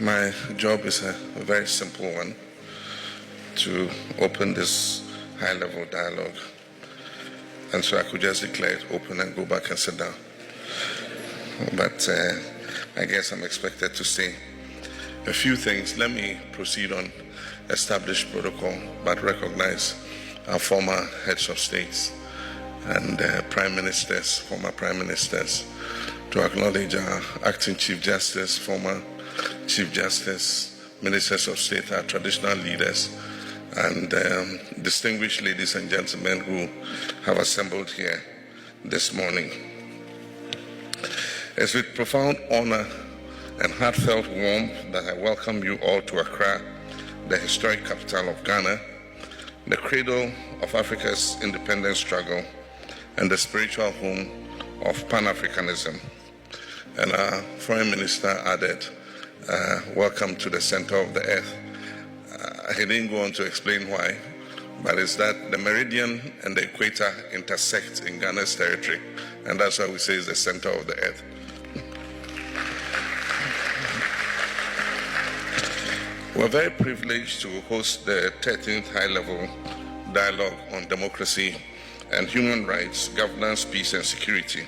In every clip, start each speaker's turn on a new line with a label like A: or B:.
A: My job is a very simple one, to open this high-level dialogue. And so I could just declare it open and go back and sit down. But I guess I'm expected to say a few things. Let me proceed on established protocol, but recognize our former heads of states and prime ministers, former prime ministers, to acknowledge our acting Chief Justice, former Chief Justice, ministers of state, our traditional leaders, and distinguished ladies and gentlemen who have assembled here this morning. It's with profound honor and heartfelt warmth that I welcome you all to Accra, the historic capital of Ghana, the cradle of Africa's independence struggle, and the spiritual home of Pan-Africanism. And our foreign minister added, welcome to the center of the earth. He didn't go on to explain why, but it's that the meridian and the equator intersect in Ghana's territory, and that's why we say it's the center of the earth. We're very privileged to host the 13th high-level dialogue on democracy and human rights, governance, peace, and security,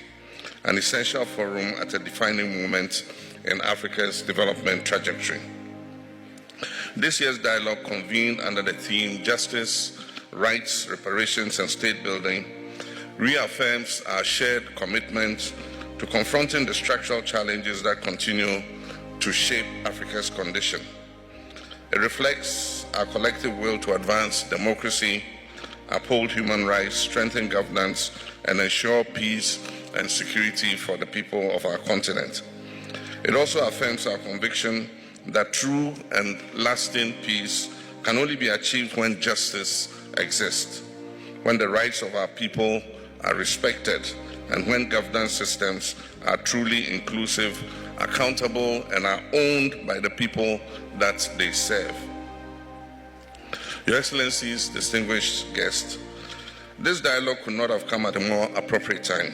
A: an essential forum at a defining moment in Africa's development trajectory. This year's dialogue, convened under the theme Justice, Rights, Reparations, and State Building, reaffirms our shared commitment to confronting the structural challenges that continue to shape Africa's condition. It reflects our collective will to advance democracy, uphold human rights, strengthen governance, and ensure peace and security for the people of our continent. It also affirms our conviction that true and lasting peace can only be achieved when justice exists, when the rights of our people are respected, and when governance systems are truly inclusive, accountable, and are owned by the people that they serve. Your Excellencies, distinguished guests, this dialogue could not have come at a more appropriate time.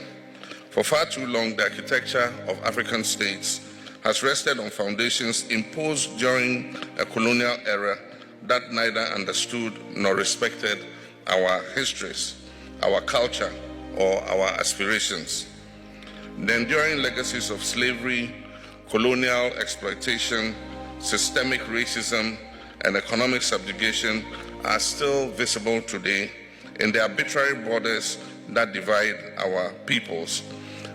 A: For far too long, the architecture of African states has rested on foundations imposed during a colonial era that neither understood nor respected our histories, our culture, or our aspirations. The enduring legacies of slavery, colonial exploitation, systemic racism, and economic subjugation are still visible today in the arbitrary borders that divide our peoples,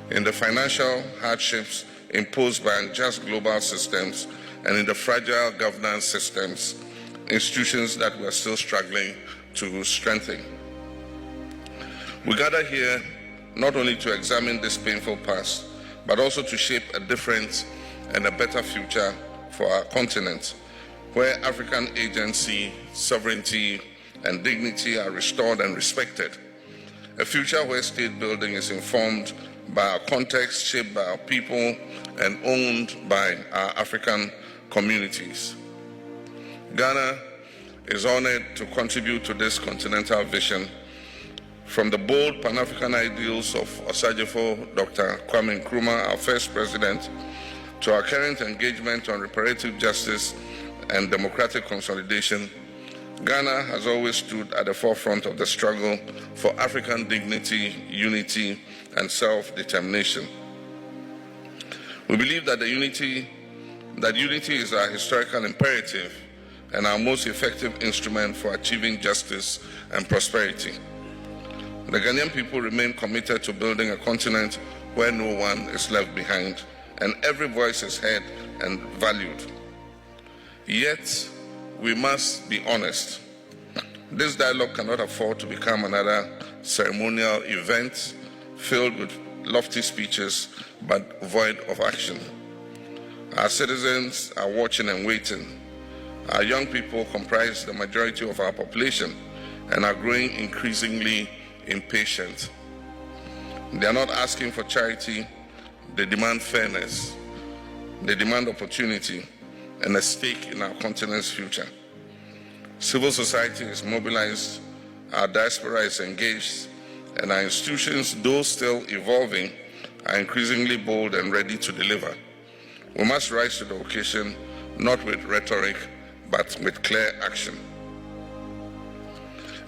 A: in the financial hardships imposed by unjust global systems, and in the fragile governance systems, institutions that we're still struggling to strengthen. We gather here not only to examine this painful past, but also to shape a different and a better future for our continent, where African agency, sovereignty, and dignity are restored and respected. A future where state building is informed by our context, shaped by our people, and owned by our African communities. Ghana is honored to contribute to this continental vision, from the bold Pan-African ideals of Osagyefo Dr. Kwame Nkrumah, our first president, to our current engagement on reparative justice and democratic consolidation. Ghana has always stood at the forefront of the struggle for African dignity, unity, and self-determination. We believe that unity is our historical imperative and our most effective instrument for achieving justice and prosperity. The Ghanaian people remain committed to building a continent where no one is left behind and every voice is heard and valued. Yet, we must be honest. This dialogue cannot afford to become another ceremonial event filled with lofty speeches but void of action. Our citizens are watching and waiting. Our young people comprise the majority of our population and are growing increasingly impatient. They are not asking for charity, they demand fairness, they demand opportunity, and a stake in our continent's future. Civil society is mobilized, our diaspora is engaged, and our institutions, though still evolving, are increasingly bold and ready to deliver. We must rise to the occasion not with rhetoric, but with clear action.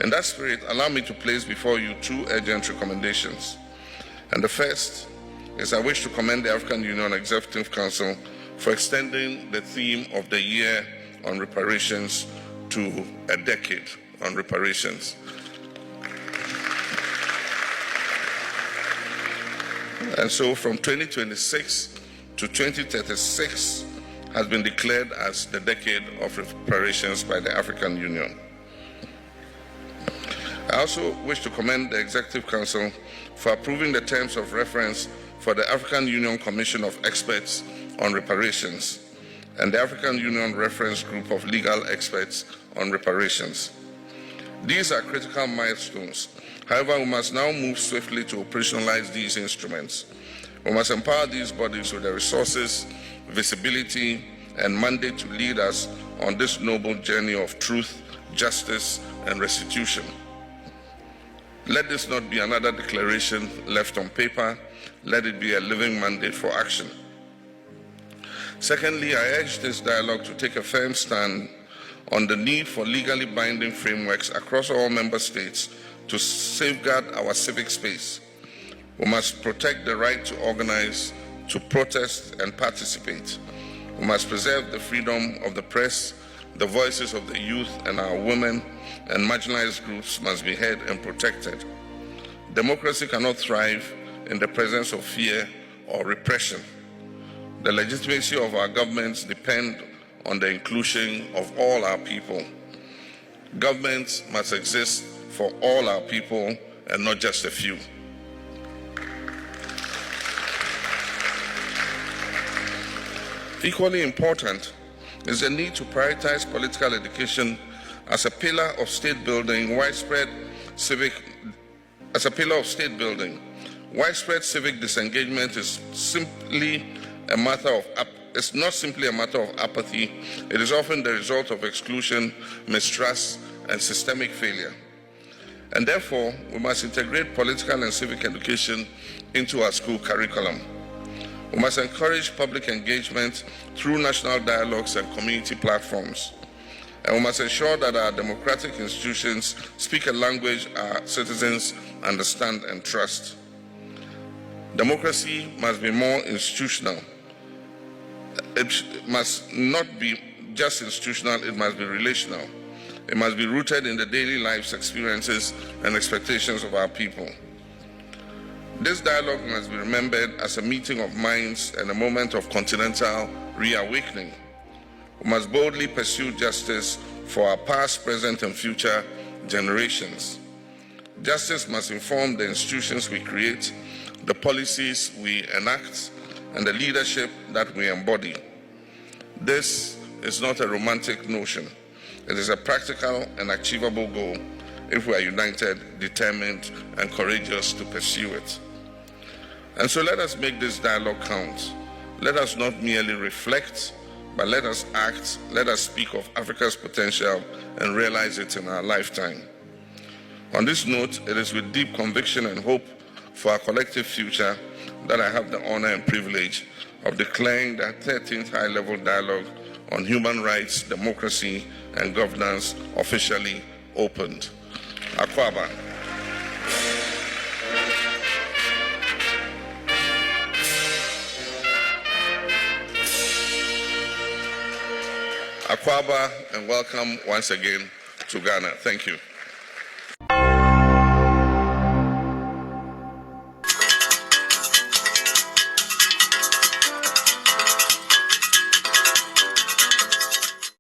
A: In that spirit, allow me to place before you two urgent recommendations. And the first is I wish to commend the African Union Executive Council for extending the theme of the year on reparations to a decade on reparations. And so from 2026 to 2036 has been declared as the decade of reparations by the African Union. I also wish to commend the Executive Council for approving the terms of reference for the African Union Commission of Experts on Reparations and the African Union Reference Group of Legal Experts on Reparations. These are critical milestones. However, we must now move swiftly to operationalize these instruments. We must empower these bodies with the resources, visibility, and mandate to lead us on this noble journey of truth, justice, and restitution. Let this not be another declaration left on paper. Let it be a living mandate for action. Secondly, I urge this dialogue to take a firm stand on the need for legally binding frameworks across all member states to safeguard our civic space. We must protect the right to organize, to protest, and participate. We must preserve the freedom of the press. The voices of the youth and our women and marginalized groups must be heard and protected. Democracy cannot thrive in the presence of fear or repression. The legitimacy of our governments depends on the inclusion of all our people. Governments must exist for all our people and not just a few. Equally important is the need to prioritize political education as a pillar of state building, widespread civic disengagement is not simply a matter of apathy. It is often the result of exclusion, mistrust, and systemic failure. And therefore, we must integrate political and civic education into our school curriculum. We must encourage public engagement through national dialogues and community platforms. And we must ensure that our democratic institutions speak a language our citizens understand and trust. Democracy must be more institutional. It must not be just institutional, it must be relational. It must be rooted in the daily lives, experiences, and expectations of our people. This dialogue must be remembered as a meeting of minds and a moment of continental reawakening. We must boldly pursue justice for our past, present, and future generations. Justice must inform the institutions we create, the policies we enact, and the leadership that we embody. This is not a romantic notion. It is a practical and achievable goal if we are united, determined, and courageous to pursue it. And so let us make this dialogue count. Let us not merely reflect, but let us act. Let us speak of Africa's potential and realize it in our lifetime. On this note, it is with deep conviction and hope for our collective future that I have the honor and privilege of declaring the 13th High-Level Dialogue on Human Rights, Democracy, and Governance officially opened. Akwaba. Akwaba, and welcome once again to Ghana. Thank you.